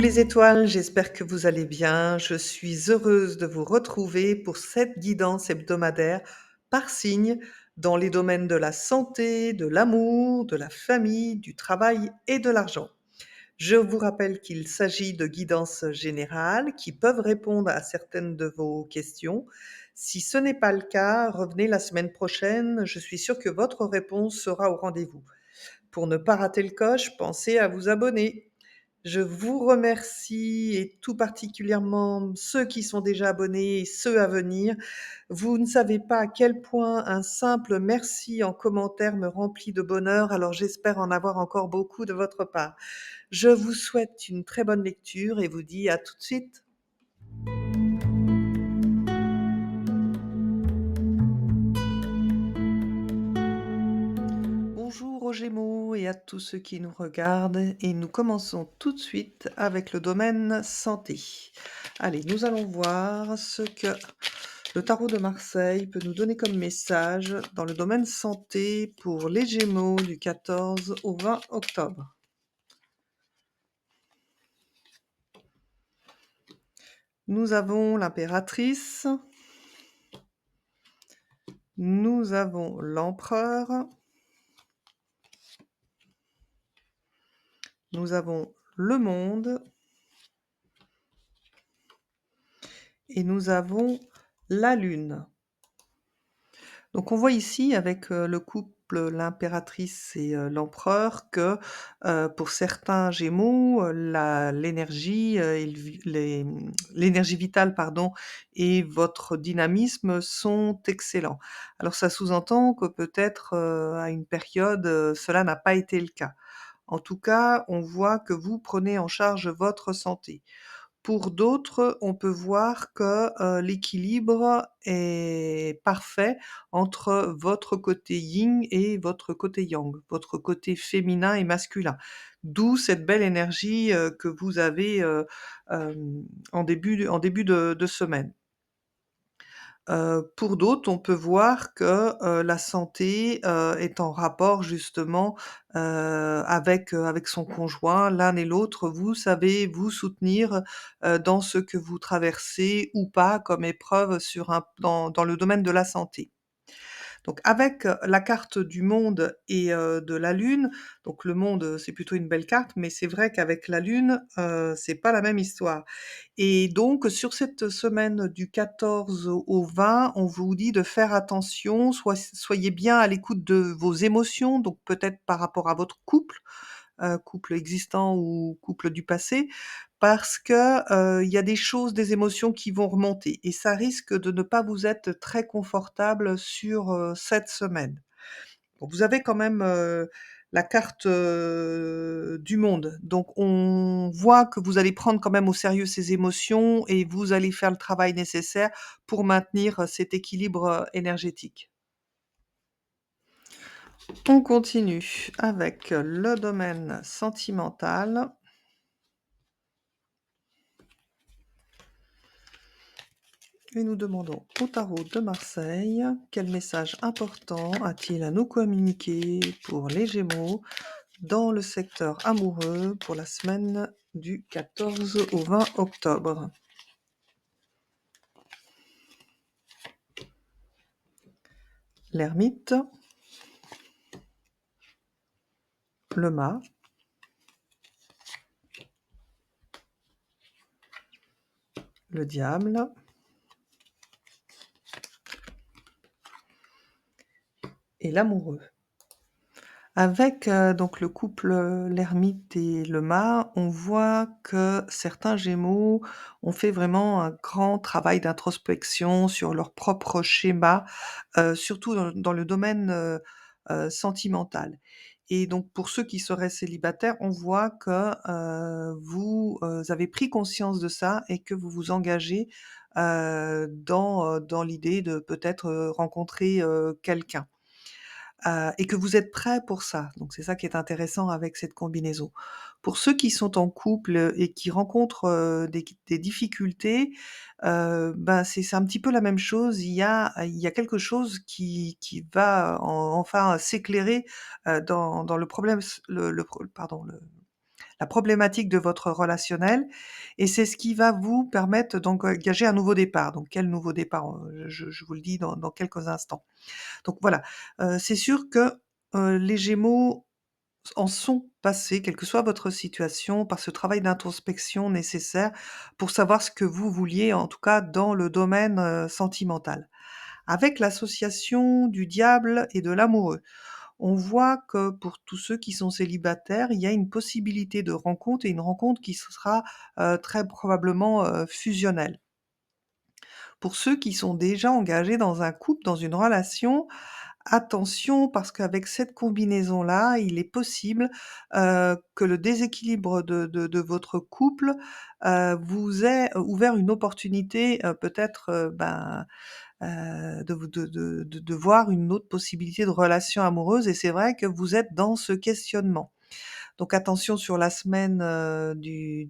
les étoiles, j'espère que vous allez bien. Je suis heureuse de vous retrouver pour cette guidance hebdomadaire par signe dans les domaines de la santé, de l'amour, de la famille, du travail et de l'argent. Je vous rappelle qu'il s'agit de guidances générales qui peuvent répondre à certaines de vos questions. Si ce n'est pas le cas, revenez la semaine prochaine. Je suis sûre que votre réponse sera au rendez-vous. Pour ne pas rater le coche, pensez à vous abonner. Je vous remercie et tout particulièrement ceux qui sont déjà abonnés et ceux à venir. Vous ne savez pas à quel point un simple merci en commentaire me remplit de bonheur, alors j'espère en avoir encore beaucoup de votre part. Je vous souhaite une très bonne lecture et vous dis à tout de suite. Bonjour aux Gémeaux et à tous ceux qui nous regardent et nous commençons tout de suite avec le domaine santé. Allez, nous allons voir ce que le tarot de Marseille peut nous donner comme message dans le domaine santé pour les Gémeaux du 14 au 20 octobre. Nous avons l'impératrice, nous avons l'empereur, nous avons le monde et nous avons la lune. Donc on voit ici avec, le couple l'impératrice et l'empereur que, pour certains Gémeaux, l'énergie, et l'énergie vitale pardon et votre dynamisme sont excellents. Alors ça sous-entend que peut-être, à une période, cela n'a pas été le cas. En tout cas, on voit que vous prenez en charge votre santé. Pour d'autres, on peut voir que, l'équilibre est parfait entre votre côté yin et votre côté yang, votre côté féminin et masculin. D'où cette belle énergie, que vous avez, en début de semaine. Pour d'autres, on peut voir que, la santé, est en rapport justement, avec son conjoint. L'un et l'autre, vous savez vous soutenir, dans ce que vous traversez ou pas comme épreuve sur un dans le domaine de la santé. Donc avec, la carte du monde et de la lune, donc le monde, c'est plutôt une belle carte, mais c'est vrai qu'avec la lune, c'est pas la même histoire. Et donc sur cette semaine du 14 au 20, on vous dit de faire attention, soyez bien à l'écoute de vos émotions, donc peut-être par rapport à votre couple, couple existant ou couple du passé, parce que, il y a des choses, des émotions qui vont remonter et ça risque de ne pas vous être très confortable sur, cette semaine. Bon, vous avez quand même, la carte, du monde, donc on voit que vous allez prendre quand même au sérieux ces émotions et vous allez faire le travail nécessaire pour maintenir, cet équilibre, énergétique. On continue avec le domaine sentimental. Et nous demandons au tarot de Marseille quel message important a-t-il à nous communiquer pour les Gémeaux dans le secteur amoureux pour la semaine du 14 au 20 octobre. L'ermite, le mât, le diable et l'amoureux. Avec, donc le couple, l'ermite et le mât, on voit que certains Gémeaux ont fait vraiment un grand travail d'introspection sur leur propre schéma, surtout dans le domaine, sentimental. Et donc pour ceux qui seraient célibataires, on voit que, vous, avez pris conscience de ça et que vous vous engagez, dans l'idée de peut-être, rencontrer, quelqu'un. Et que vous êtes prêts pour ça. Donc c'est ça qui est intéressant avec cette combinaison. Pour ceux qui sont en couple, et qui rencontrent, des difficultés, ben, c'est un petit peu la même chose. Il y a quelque chose qui va enfin s'éclairer, dans le problème le pro pardon, la problématique de votre relationnel et c'est ce qui va vous permettre d'engager un nouveau départ. Donc quel nouveau départ? Je vous le dis dans quelques instants. Donc voilà, c'est sûr que, les Gémeaux en sont passés, quelle que soit votre situation, par ce travail d'introspection nécessaire pour savoir ce que vous vouliez, en tout cas dans le domaine, sentimental. Avec l'association du diable et de l'amoureux, on voit que pour tous ceux qui sont célibataires, il y a une possibilité de rencontre et une rencontre qui sera, très probablement, fusionnelle. Pour ceux qui sont déjà engagés dans un couple, dans une relation, attention parce qu'avec cette combinaison-là, il est possible, que le déséquilibre de votre couple, vous ait ouvert une opportunité, peut-être, de voir une autre possibilité de relation amoureuse et c'est vrai que vous êtes dans ce questionnement. Donc attention sur la semaine, du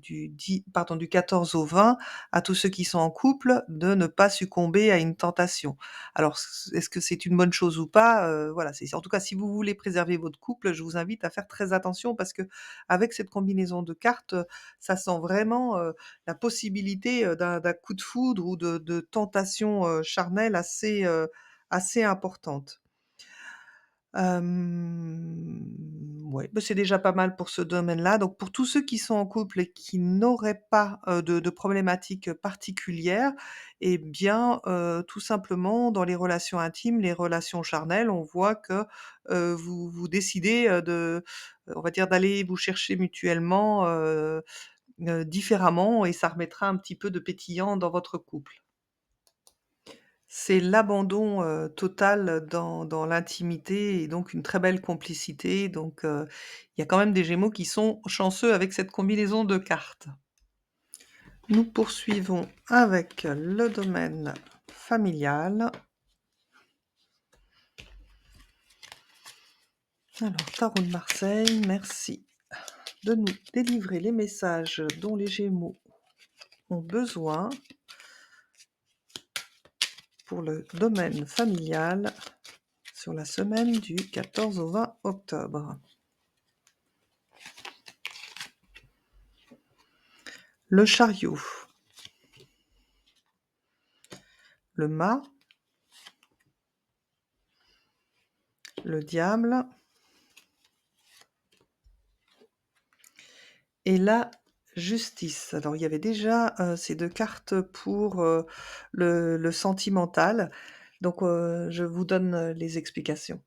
14 au 20, à tous ceux qui sont en couple, de ne pas succomber à une tentation. Alors est-ce que c'est une bonne chose ou pas? Voilà, c'est en tout cas, si vous voulez préserver votre couple, je vous invite à faire très attention parce que avec cette combinaison de cartes, ça sent vraiment, la possibilité, d'un coup de foudre ou de tentation, charnelle assez importante. Ouais, bah, c'est déjà pas mal pour ce domaine-là. Donc pour tous ceux qui sont en couple et qui n'auraient pas, de problématiques, particulières et bien, tout simplement dans les relations intimes, les relations charnelles, on voit que, vous décidez, on va dire d'aller vous chercher mutuellement, différemment et ça remettra un petit peu de pétillant dans votre couple. C'est l'abandon, total dans l'intimité et donc une très belle complicité donc il y a quand même des Gémeaux qui sont chanceux avec cette combinaison de cartes. Nous poursuivons avec le domaine familial. Alors Tarot de Marseille, merci de nous délivrer les messages dont les Gémeaux ont besoin pour le domaine familial sur la semaine du 14 au 20 octobre. Le chariot, le mât, le diable et la justice. Alors il y avait déjà, ces 2 cartes pour, le sentimental, donc je vous donne, les explications.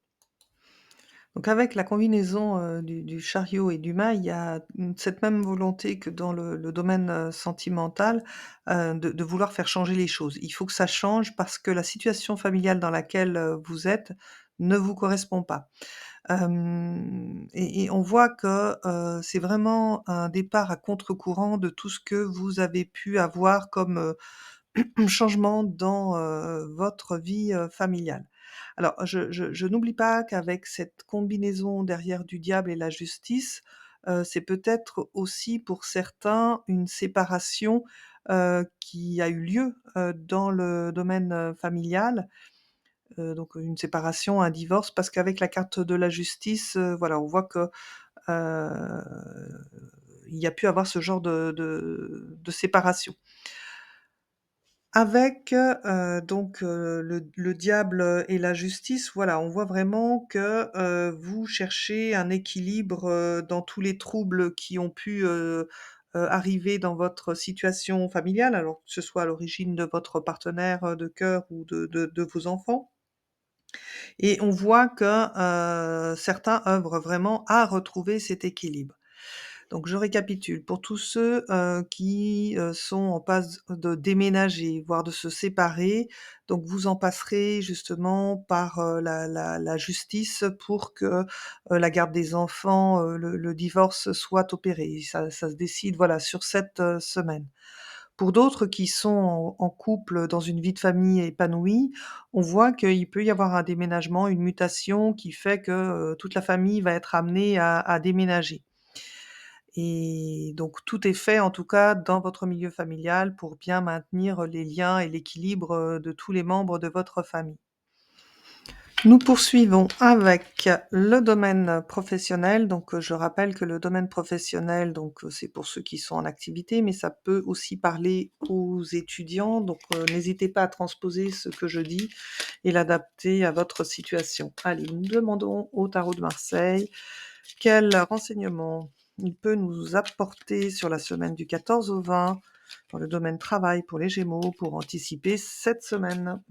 Donc avec la combinaison, du chariot et du mât, il y a, cette même volonté que dans le domaine, sentimental, de vouloir faire changer les choses. Il faut que ça change parce que la situation familiale dans laquelle, vous êtes ne vous correspond pas. Et on voit que, c'est vraiment un départ à contre-courant de tout ce que vous avez pu avoir comme, changement dans, votre vie, familiale. Alors je n'oublie pas qu'avec cette combinaison derrière du diable et la justice, c'est peut-être aussi pour certains une séparation, qui a eu lieu, dans le domaine, familial. Donc une séparation, un divorce, parce qu'avec la carte de la justice, voilà, on voit que, heu, il y a pu avoir ce genre de séparation. Avec, le diable, et la justice, voilà, on voit vraiment que, vous cherchez un équilibre, dans tous les troubles qui ont pu, arriver dans votre situation familiale, alors que ce soit à l'origine de votre partenaire, de cœur ou de vos enfants. Et on voit que, certains œuvrent vraiment à retrouver cet équilibre. Donc je récapitule, pour tous ceux, qui, sont en passe de déménager, voire de se séparer, donc vous en passerez justement par, la justice pour que, la garde des enfants, le divorce soit opéré. Ça se décide, voilà, sur cette, semaine. Pour d'autres qui sont en couple dans une vie de famille épanouie, on voit qu'il peut y avoir un déménagement, une mutation qui fait que, toute la famille va être amenée à déménager. Et donc tout est fait en tout cas dans votre milieu familial pour bien maintenir les liens et l'équilibre, de tous les membres de votre famille. Nous poursuivons avec le domaine professionnel. Donc, je rappelle que le domaine professionnel, donc, c'est pour ceux qui sont en activité, mais ça peut aussi parler aux étudiants. Donc, n'hésitez pas à transposer ce que je dis et l'adapter à votre situation. Allez, nous demandons au tarot de Marseille quel renseignement il peut nous apporter sur la semaine du 14 au 20 dans le domaine travail pour les Gémeaux pour anticiper cette semaine.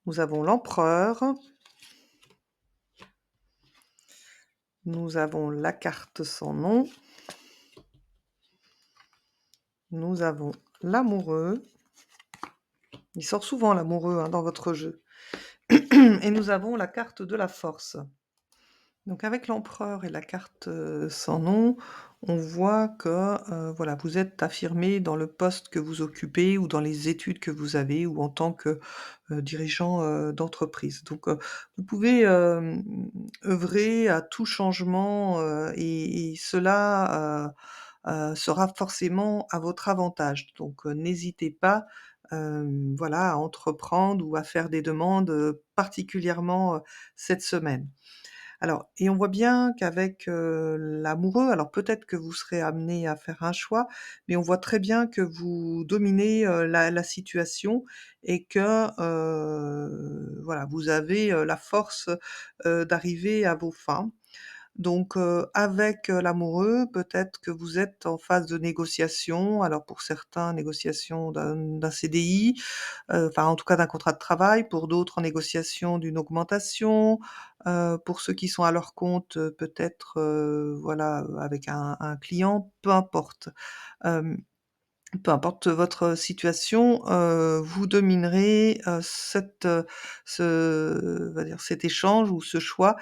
Nous avons l'empereur, nous avons la carte sans nom, nous avons l'amoureux. Il sort souvent l'amoureux hein, dans votre jeu. Et nous avons la carte de la force. Donc avec l'empereur et la carte sans nom, on voit que voilà, vous êtes affirmé dans le poste que vous occupez ou dans les études que vous avez ou en tant que dirigeant d'entreprise. Donc vous pouvez œuvrer à tout changement et cela sera forcément à votre avantage. Donc n'hésitez pas voilà, à entreprendre ou à faire des demandes particulièrement cette semaine. Alors et on voit bien qu'avec, l'amoureux, alors peut-être que vous serez amené à faire un choix, mais on voit très bien que vous dominez, la situation et que, voilà, vous avez, la force, d'arriver à vos fins. Donc, avec, l'amoureux, peut-être que vous êtes en phase de négociation. Alors pour certains, négociation d'un CDI, enfin en tout cas d'un contrat de travail, pour d'autres en négociation d'une augmentation, pour ceux qui sont à leur compte, peut-être, voilà, avec un client, peu importe. Hem, Peu importe votre situation, vous dominerez, on va dire cet échange ou ce choix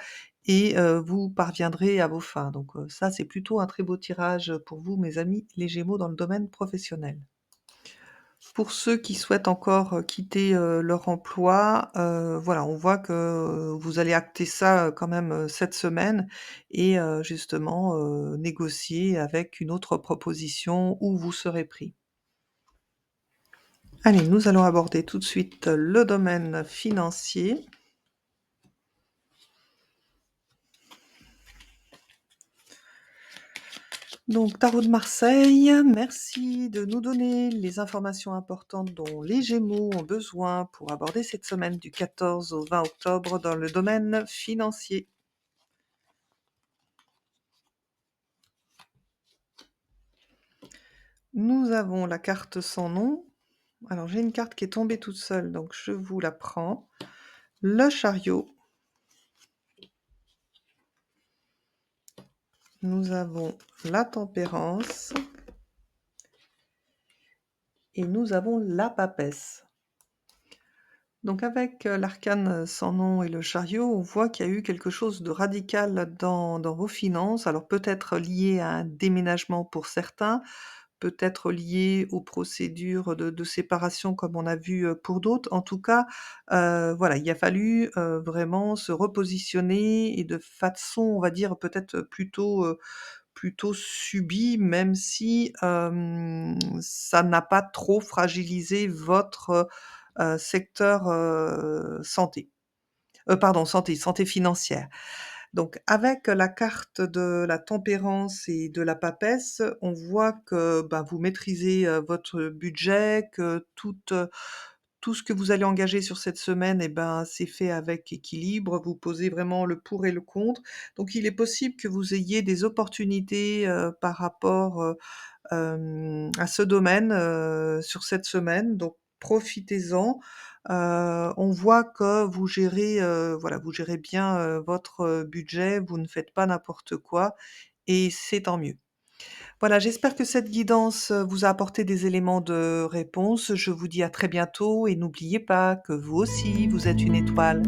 et vous parviendrez à vos fins. Donc ça, c'est plutôt un très beau tirage, pour vous, mes amis les Gémeaux, dans le domaine professionnel. Pour ceux qui souhaitent encore, quitter, leur emploi, voilà, on voit que, vous allez acter ça, quand même, cette semaine et justement, négocier avec une autre proposition où vous serez pris. Allez, nous allons aborder tout de suite le domaine financier. Donc, tarot de Marseille, merci de nous donner les informations importantes dont les Gémeaux ont besoin pour aborder cette semaine du 14 au 20 octobre dans le domaine financier. Nous avons la carte sans nom. Alors, j'ai une carte qui est tombée toute seule, donc je vous la prends. Le chariot. Nous avons la tempérance. Et nous avons la papesse. Donc avec, l'arcane sans nom et le chariot, on voit qu'il y a eu quelque chose de radical dans vos finances. Alors peut-être lié à un déménagement pour certains, peut-être lié aux procédures de séparation comme on a vu, pour d'autres. En tout cas, voilà, il a fallu, vraiment se repositionner et de façon, on va dire, peut-être plutôt subie, même si, ça n'a pas trop fragilisé votre, secteur, santé. Pardon, santé financière. Donc avec la carte de la tempérance et de la papesse, on voit que, bah, vous maîtrisez, votre budget, que tout ce que vous allez engager sur cette semaine et ben, c'est fait avec équilibre. Vous posez vraiment le pour et le contre. Donc il est possible que vous ayez des opportunités, par rapport, à ce domaine, sur cette semaine, donc profitez-en. On voit que vous gérez, voilà, vous gérez bien, votre, budget, vous ne faites pas n'importe quoi et c'est tant mieux. Voilà, j'espère que cette guidance, vous a apporté des éléments de réponse. Je vous dis à très bientôt et n'oubliez pas que vous aussi, vous êtes une étoile.